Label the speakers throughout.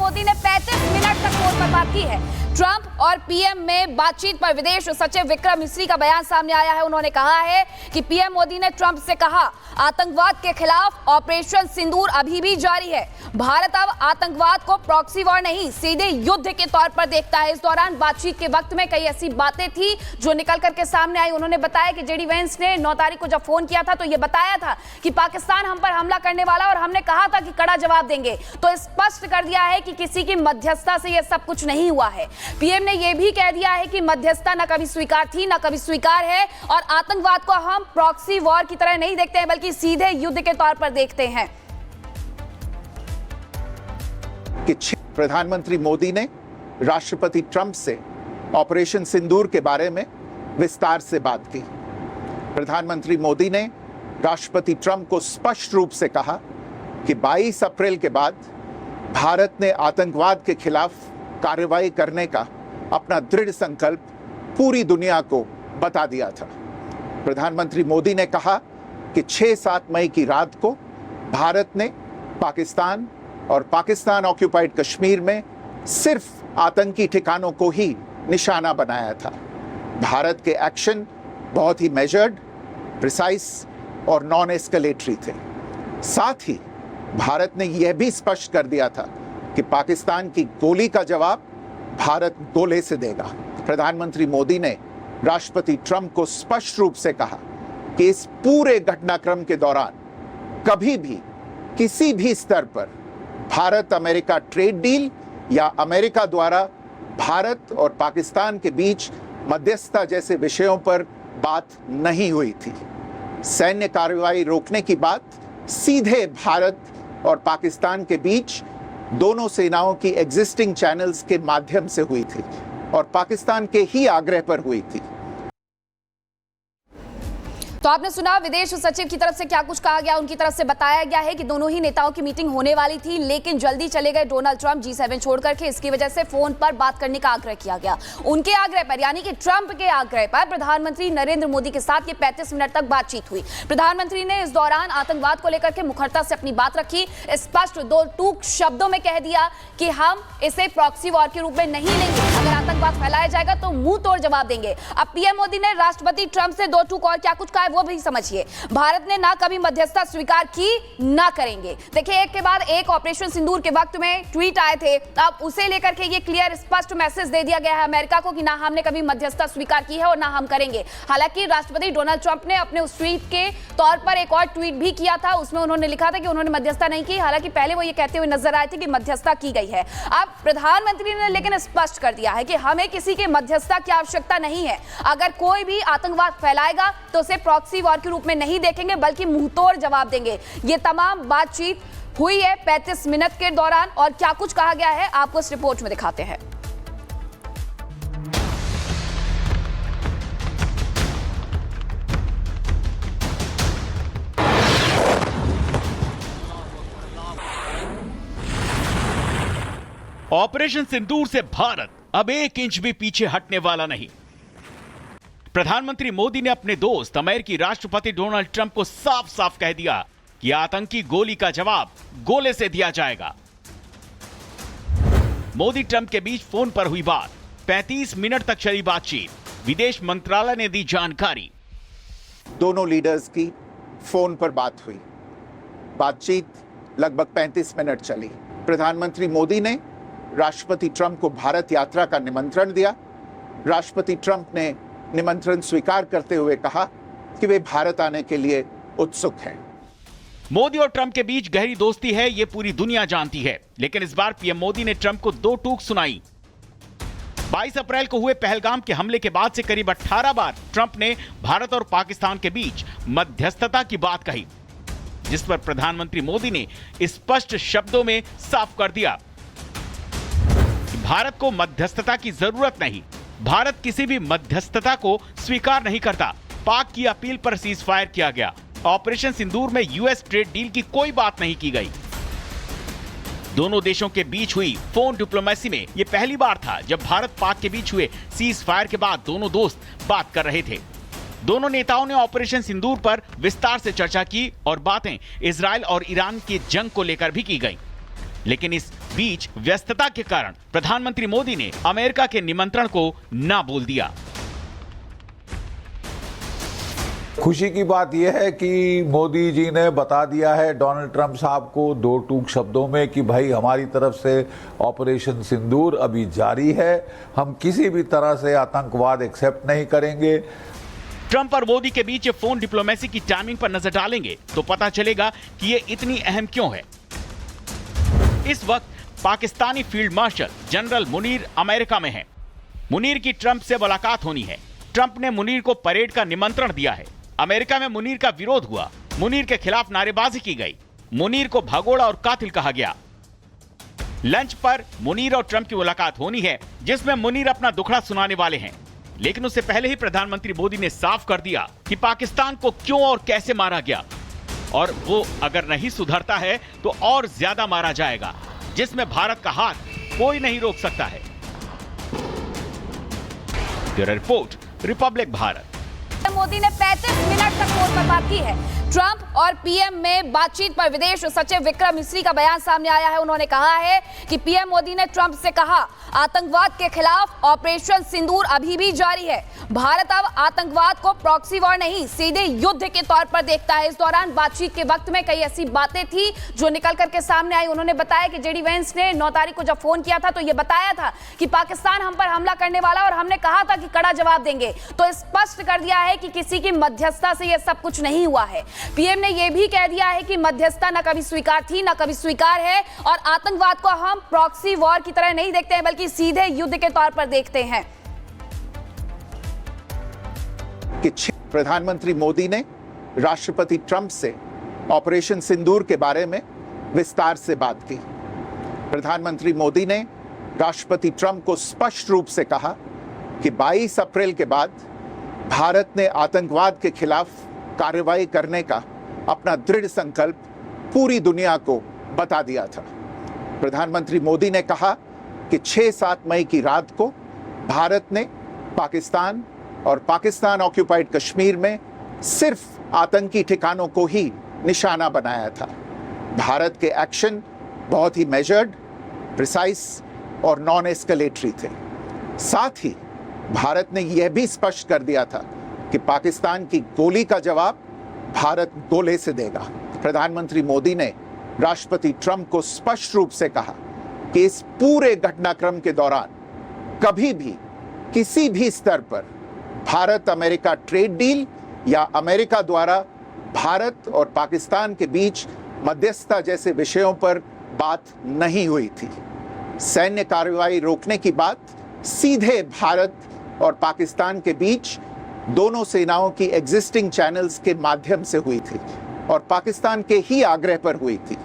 Speaker 1: मोदी ने 35 मिनट तक फोन पर बात की है। ट्रंप और पीएम में बातचीत पर विदेश सचिव विक्रम मिस्री का बयान सामने आया है। उन्होंने कहा है कि पीएम मोदी ने ट्रंप से कहा, आतंकवाद के खिलाफ ऑपरेशन सिंदूर अभी भी जारी है। भारत अब आतंकवाद को प्रॉक्सी वॉर नहीं, सीधे युद्ध के तौर पर देखता है। इस दौरान बातचीत के वक्त में कई ऐसी बातें थी जो निकल करके सामने आई। उन्होंने बताया कि जेडी वेंस ने 9 तारीख को जब फोन किया था तो यह बताया था कि पाकिस्तान हम पर हमला करने वाला और हमने कहा था कि कड़ा जवाब देंगे। तो स्पष्ट कर दिया है कि किसी की मध्यस्थता से यह सब कुछ नहीं हुआ है। पीएम ने यह भी कह दिया है कि मध्यस्थता न कभी स्वीकार थी न कभी स्वीकार है और आतंकवाद को हम प्रॉक्सी वॉर की तरह नहीं देखते हैं बल्कि सीधे युद्ध के तौर पर देखते हैं।
Speaker 2: कि प्रधानमंत्री मोदी ने राष्ट्रपति ट्रंप से ऑपरेशन सिंदूर के बारे में विस्तार से बात की। प्रधानमंत्री मोदी ने राष्ट्रपति ट्रंप को स्पष्ट रूप से कहा कि 22 अप्रैल के बाद भारत ने आतंकवाद के खिलाफ कार्रवाई करने का अपना दृढ़ संकल्प पूरी दुनिया को बता दिया था। प्रधानमंत्री मोदी ने कहा कि 6-7 मई की रात को भारत ने पाकिस्तान और पाकिस्तान ऑक्यूपाइड कश्मीर में सिर्फ आतंकी ठिकानों को ही निशाना बनाया था। भारत के एक्शन बहुत ही मेजर्ड, प्रिसाइस और नॉन एस्केलेटरी थे। साथ ही भारत ने यह भी स्पष्ट कर दिया था कि पाकिस्तान की गोली का जवाब भारत गोले से देगा। प्रधानमंत्री मोदी ने राष्ट्रपति ट्रंप को स्पष्ट रूप से कहा कि इस पूरे घटनाक्रम के दौरान कभी भी किसी भी स्तर पर भारत अमेरिका ट्रेड डील या अमेरिका द्वारा भारत और पाकिस्तान के बीच मध्यस्थता जैसे विषयों पर बात नहीं हुई थी। सैन्य कार्रवाई रोकने की बात सीधे भारत और पाकिस्तान के बीच दोनों सेनाओं की एग्जिस्टिंग चैनल्स के माध्यम से हुई थी और पाकिस्तान के ही आग्रह पर हुई थी।
Speaker 1: तो आपने सुना विदेश सचिव की तरफ से क्या कुछ कहा गया। उनकी तरफ से बताया गया है कि दोनों ही नेताओं की मीटिंग होने वाली थी लेकिन जल्दी चले गए डोनाल्ड ट्रंप G7 छोड़ करके। इसकी वजह से फोन पर बात करने का आग्रह किया गया। उनके आग्रह पर यानी कि ट्रंप के आग्रह पर प्रधानमंत्री नरेंद्र मोदी के साथ ये 35 मिनट तक बातचीत हुई। प्रधानमंत्री ने इस दौरान आतंकवाद को लेकर के मुखरता से अपनी बात रखी। स्पष्ट 2 टूक शब्दों में कह दिया कि हम इसे प्रॉक्सी वॉर के रूप में नहीं लेंगे। अगर आतंकवाद फैलाया जाएगा तो मुंह तोड़ जवाब देंगे। अब पीएम मोदी ने राष्ट्रपति ट्रंप से 2 टूक और क्या कुछ कहा है वो भी समझिए। भारत ने ना कभी मध्यस्थता स्वीकार की ना करेंगे। देखिए एक के बाद एक ऑपरेशन सिंदूर के वक्त में ट्वीट आए थे। अब उसे लेकर के ये क्लियर स्पष्ट मैसेज दे दिया गया है अमेरिका को कि ना हमने कभी मध्यस्थता स्वीकार की है और ना हम करेंगे। हालांकि राष्ट्रपति डोनाल्ड ट्रंप ने अपने उस ट्वीट के तौर पर एक और ट्वीट भी किया था। उसमें उन्होंने लिखा था कि उन्होंने मध्यस्थता नहीं की। हालांकि पहले वो ये कहते हुए नजर आए थे कि मध्यस्थता की गई है। अब प्रधानमंत्री ने लेकिन स्पष्ट कर दिया है कि हमें किसी के मध्यस्थता की आवश्यकता नहीं है। अगर कोई भी आतंकवाद फैलाएगा तो उसे प्रॉक्सी वॉर के रूप में नहीं देखेंगे बल्कि मुंहतोड़ जवाब देंगे। ये तमाम बातचीत हुई है 35 मिनट के दौरान और क्या कुछ कहा गया है आपको इस रिपोर्ट में दिखाते हैं।
Speaker 3: ऑपरेशन सिंदूर से भारत अब 1 इंच भी पीछे हटने वाला नहीं। प्रधानमंत्री मोदी ने अपने दोस्त अमेरिकी राष्ट्रपति डोनाल्ड ट्रंप को साफ साफ कह दिया कि आतंकी गोली का जवाब गोले से दिया जाएगा। मोदी ट्रंप के बीच फोन पर हुई बात, 35 मिनट तक चली बातचीत। विदेश मंत्रालय ने दी जानकारी।
Speaker 2: दोनों लीडर्स की फोन पर बात हुई। बातचीत लगभग 35 मिनट चली। प्रधानमंत्री मोदी ने राष्ट्रपति ट्रंप को भारत यात्रा का निमंत्रण दिया। राष्ट्रपति ट्रंप ने निमंत्रण स्वीकार करते हुए कहा कि वे भारत आने के लिए उत्सुक हैं।
Speaker 3: मोदी और ट्रंप के बीच गहरी दोस्ती है, ये पूरी दुनिया जानती है। लेकिन इस बार पीएम मोदी ने ट्रंप को 2 टूक सुनाई। 22 अप्रैल को हुए पहलगाम के हमले के बाद से करीब 18 बार ट्रंप ने भारत और पाकिस्तान के बीच मध्यस्थता की बात कही, जिस पर प्रधानमंत्री मोदी ने स्पष्ट शब्दों में साफ कर दिया कि भारत को मध्यस्थता की जरूरत नहीं। भारत किसी भी मध्यस्थता को स्वीकार नहीं करता। पाक की अपील पर सीज फायर किया गया। ऑपरेशन सिंदूर में यूएस ट्रेड डील की कोई बात नहीं की गई। दोनों देशों के बीच हुई फोन डिप्लोमेसी में यह पहली बार था जब भारत पाक के बीच हुए सीज फायर के बाद दोनों दोस्त बात कर रहे थे। दोनों नेताओं ने ऑपरेशन सिंदूर पर विस्तार से चर्चा की और बातें इजराइल और ईरान की जंग को लेकर भी की गई। लेकिन इस बीच व्यस्तता के कारण प्रधानमंत्री मोदी ने अमेरिका के निमंत्रण को ना बोल दिया।
Speaker 4: खुशी की बात यह है कि मोदी जी ने बता दिया है डोनाल्ड ट्रंप साहब को दो टूक शब्दों में कि भाई हमारी तरफ से ऑपरेशन सिंदूर अभी जारी है, हम किसी भी तरह से आतंकवाद एक्सेप्ट नहीं करेंगे।
Speaker 3: ट्रंप और मोदी के बीच ये फोन डिप्लोमेसी की टाइमिंग पर नजर डालेंगे तो पता चलेगा कि ये इतनी अहम क्यों है। इस वक्त Pakistani field marshal general Munir America में हैं। मुनीर की ट्रंप से मुलाकात होनी है। ट्रंप ने मुनीर को परेड का निमंत्रण दिया है। अमेरिका में मुनीर का विरोध हुआ, मुनीर के खिलाफ नारेबाजी की गई, मुनीर को भगोड़ा और कातिल कहा गया। लंच पर मुनीर और ट्रंप की मुलाकात होनी है जिसमें मुनीर अपना दुखड़ा सुनाने वाले हैं। लेकिन उससे पहले ही प्रधानमंत्री मोदी ने साफ कर दिया कि पाकिस्तान को क्यों और कैसे मारा गया और वो अगर नहीं सुधरता है तो और ज्यादा मारा जाएगा, जिसमें भारत का हाथ कोई नहीं रोक सकता है। Bureau report, Republic Bharat.
Speaker 1: Modi ने 35 मिनट तक फोन पर बात की है। ट्रंप और पीएम में बातचीत पर विदेश सचिव विक्रम मिस्री का बयान सामने आया है। उन्होंने कहा है कि पीएम मोदी ने ट्रंप से कहा, आतंकवाद के खिलाफ ऑपरेशन सिंदूर अभी भी जारी है। भारत अब आतंकवाद को प्रॉक्सी वॉर नहीं, सीधे युद्ध के तौर पर देखता है। इस दौरान बातचीत के वक्त में कई ऐसी बातें थी जो निकल करके सामने आई। उन्होंने बताया कि जेडी वेंस ने 9 तारीख को जब फोन किया था तो यह बताया था कि पाकिस्तान हम पर हमला करने वाला और हमने कहा था कि कड़ा जवाब देंगे। तो स्पष्ट कर दिया है कि किसी की मध्यस्थता से यह सब कुछ नहीं हुआ है। पीएम ने यह भी कह दिया है कि मध्यस्थता न कभी स्वीकार थी न कभी स्वीकार है और आतंकवाद को हम प्रॉक्सी वॉर की तरह नहीं देखते हैं बल्कि सीधे युद्ध के तौर पर देखते हैं।
Speaker 2: कि प्रधानमंत्री मोदी ने राष्ट्रपति ट्रंप से ऑपरेशन सिंदूर के बारे में विस्तार से बात की। प्रधानमंत्री मोदी ने राष्ट्रपति ट्रंप को स्पष्ट रूप से कहा कि 22 अप्रैल के बाद भारत ने आतंकवाद के खिलाफ कार्रवाई करने का अपना दृढ़ संकल्प पूरी दुनिया को बता दिया था। प्रधानमंत्री मोदी ने कहा कि 6-7 मई की रात को भारत ने पाकिस्तान और पाकिस्तान ऑक्यूपाइड कश्मीर में सिर्फ आतंकी ठिकानों को ही निशाना बनाया था। भारत के एक्शन बहुत ही मेजर्ड, प्रिसाइज और नॉन एस्केलेटरी थे। साथ ही भारत ने यह भी स्पष्ट कर दिया था कि पाकिस्तान की गोली का जवाब भारत गोले से देगा। प्रधानमंत्री मोदी ने राष्ट्रपति ट्रंप को स्पष्ट रूप से कहा कि इस पूरे घटनाक्रम के दौरान कभी भी किसी भी स्तर पर भारत अमेरिका ट्रेड डील या अमेरिका द्वारा भारत और पाकिस्तान के बीच मध्यस्थता जैसे विषयों पर बात नहीं हुई थी। सैन्य कार्रवाई रोकने की बात सीधे भारत और पाकिस्तान के बीच दोनों सेनाओं की एग्जिस्टिंग चैनल्स के माध्यम से हुई थी और पाकिस्तान के ही आग्रह पर हुई थी।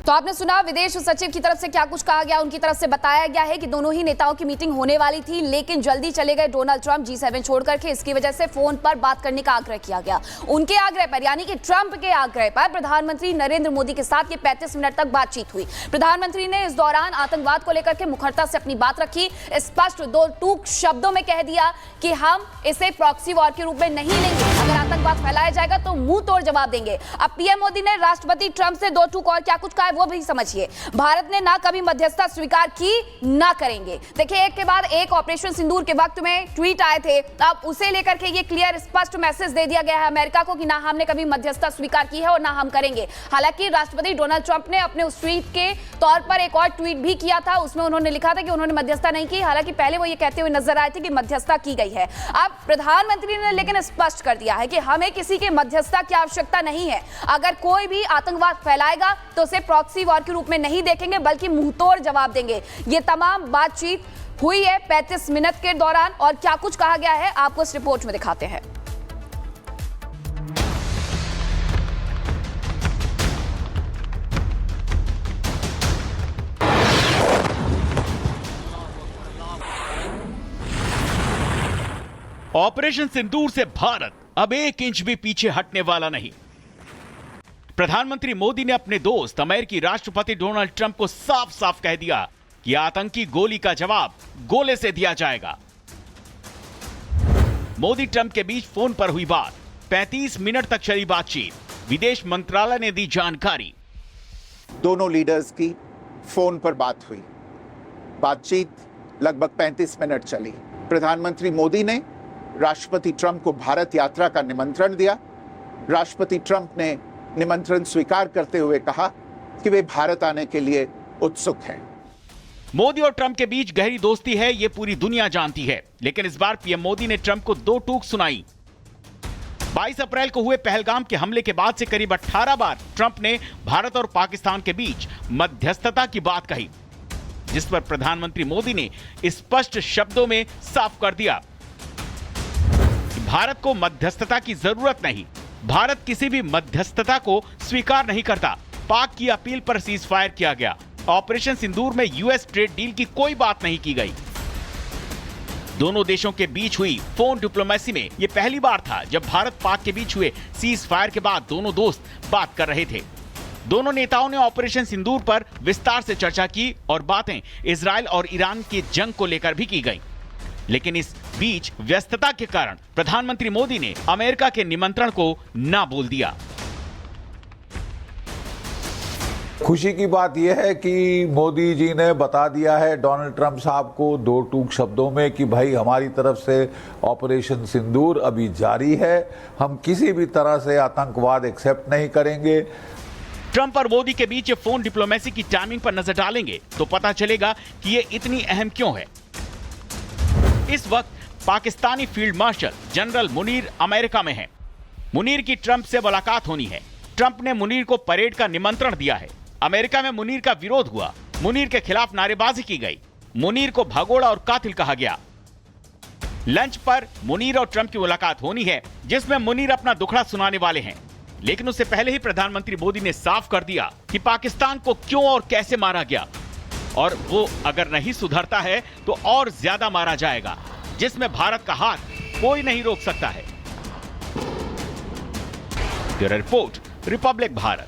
Speaker 1: तो आपने सुना विदेश सचिव की तरफ से क्या कुछ कहा गया। उनकी तरफ से बताया गया है कि दोनों ही नेताओं की मीटिंग होने वाली थी लेकिन जल्दी चले गए डोनाल्ड ट्रंप G7 छोड़ करके। इसकी वजह से फोन पर बात करने का आग्रह किया गया। उनके आग्रह पर यानी कि ट्रंप के आग्रह पर प्रधानमंत्री नरेंद्र मोदी के साथ ये 35 मिनट तक बातचीत हुई। प्रधानमंत्री ने इस दौरान आतंकवाद को लेकर के मुखरता से अपनी बात रखी। स्पष्ट 2 टूक शब्दों में कह दिया कि हम इसे प्रॉक्सी वॉर के रूप में नहीं लेंगे। अगर आतंकवाद फैलाया जाएगा तो मुंह तोड़ जवाब देंगे। अब पीएम मोदी ने राष्ट्रपति ट्रंप से 2 टूक और क्या कुछ कहा है वो भी समझिए। भारत ने ना कभी मध्यस्थता स्वीकार की ना करेंगे। देखिए एक के बाद एक ऑपरेशन सिंदूर के वक्त में ट्वीट आए थे। अब उसे लेकर के ये क्लियर स्पष्ट मैसेज दे दिया गया है अमेरिका को कि ना हमने कभी मध्यस्थता स्वीकार की है और ना हम करेंगे। हालांकि राष्ट्रपति डोनाल्ड ट्रंप ने अपने उस ट्वीट के तौर पर एक और ट्वीट भी किया था। उसमें उन्होंने लिखा था कि उन्होंने मध्यस्थता नहीं की। हालांकि पहले वो ये कहते हुए नजर आए थे कि मध्यस्थता की गई है। अब प्रधानमंत्री ने लेकिन स्पष्ट कर दिया है कि हमें किसी के मध्यस्थता की आवश्यकता नहीं है। अगर कोई भी आतंकवाद फैलाएगा तो उसे प्रॉक्सी वॉर के रूप में नहीं देखेंगे बल्कि मुंहतोड़ जवाब देंगे। ये तमाम बातचीत हुई है 35 मिनट के दौरान और क्या कुछ कहा गया है आपको इस रिपोर्ट में दिखाते हैं।
Speaker 3: ऑपरेशन सिंदूर से भारत अब 1 इंच भी पीछे हटने वाला नहीं। प्रधानमंत्री मोदी ने अपने दोस्त अमेरिकी राष्ट्रपति डोनाल्ड ट्रंप को साफ साफ कह दिया कि आतंकी गोली का जवाब गोले से दिया जाएगा। मोदी ट्रंप के बीच फोन पर हुई बात, 35 मिनट तक चली बातचीत। विदेश मंत्रालय ने दी जानकारी।
Speaker 2: दोनों लीडर्स की फोन पर बात हुई। बातचीत लगभग 35 मिनट चली। प्रधानमंत्री मोदी ने राष्ट्रपति ट्रंप को भारत यात्रा का निमंत्रण दिया। राष्ट्रपति ट्रंप ने निमंत्रण स्वीकार करते हुए कहा कि वे भारत आने के लिए उत्सुक हैं।
Speaker 3: मोदी और ट्रंप के बीच गहरी दोस्ती है, ये पूरी दुनिया जानती है। लेकिन इस बार पीएम मोदी ने ट्रंप को दो टूक सुनाई। 22 अप्रैल को हुए पहलगाम के हमले के बाद से करीब 18 बार ट्रंप ने भारत और पाकिस्तान के बीच मध्यस्थता की बात कही, जिस पर प्रधानमंत्री मोदी ने स्पष्ट शब्दों में साफ कर दिया कि भारत को मध्यस्थता की जरूरत नहीं, भारत किसी भी मध्यस्थता को स्वीकार नहीं करता। पाक की अपील पर सीज फायर किया गया। ऑपरेशन सिंदूर में यूएस ट्रेड डील की कोई बात नहीं की गई। दोनों देशों के बीच हुई फोन डिप्लोमेसी में यह पहली बार था जब भारत पाक के बीच हुए सीज फायर के बाद दोनों दोस्त बात कर रहे थे। दोनों नेताओं ने ऑपरेशन सिंदूर पर विस्तार से चर्चा की और बातें इजराइल और ईरान की जंग को लेकर भी की गई। लेकिन इस बीच व्यस्तता के कारण प्रधानमंत्री मोदी ने अमेरिका के निमंत्रण को ना बोल दिया।
Speaker 4: खुशी की बात यह है कि मोदी जी ने बता दिया है डोनाल्ड ट्रंप साहब को दो टूक शब्दों में कि भाई हमारी तरफ से ऑपरेशन सिंदूर अभी जारी है, हम किसी भी तरह से आतंकवाद एक्सेप्ट नहीं करेंगे।
Speaker 3: ट्रंप और मोदी के बीच ये फोन डिप्लोमेसी की टाइमिंग पर नजर डालेंगे तो पता चलेगा कि ये इतनी अहम क्यों है। इस वक्त Pakistani field marshal general Munir America में हैं। मुनीर की ट्रंप से मुलाकात होनी है। ट्रंप ने मुनीर को परेड का निमंत्रण दिया है। अमेरिका में मुनीर का विरोध हुआ। मुनीर के खिलाफ नारेबाजी की गई। मुनीर को भगोड़ा और कातिल कहा गया। लंच पर मुनीर और ट्रंप की मुलाकात होनी है, जिसमें मुनीर अपना दुखड़ा सुनाने वाले हैं। लेकिन उससे पहले ही प्रधानमंत्री मोदी ने साफ कर दिया कि पाकिस्तान को क्यों और कैसे मारा गया, और वो अगर नहीं सुधरता है तो और ज्यादा मारा जाएगा, जिसमें भारत का हाथ कोई नहीं रोक सकता है। Bureau report, Republic Bharat.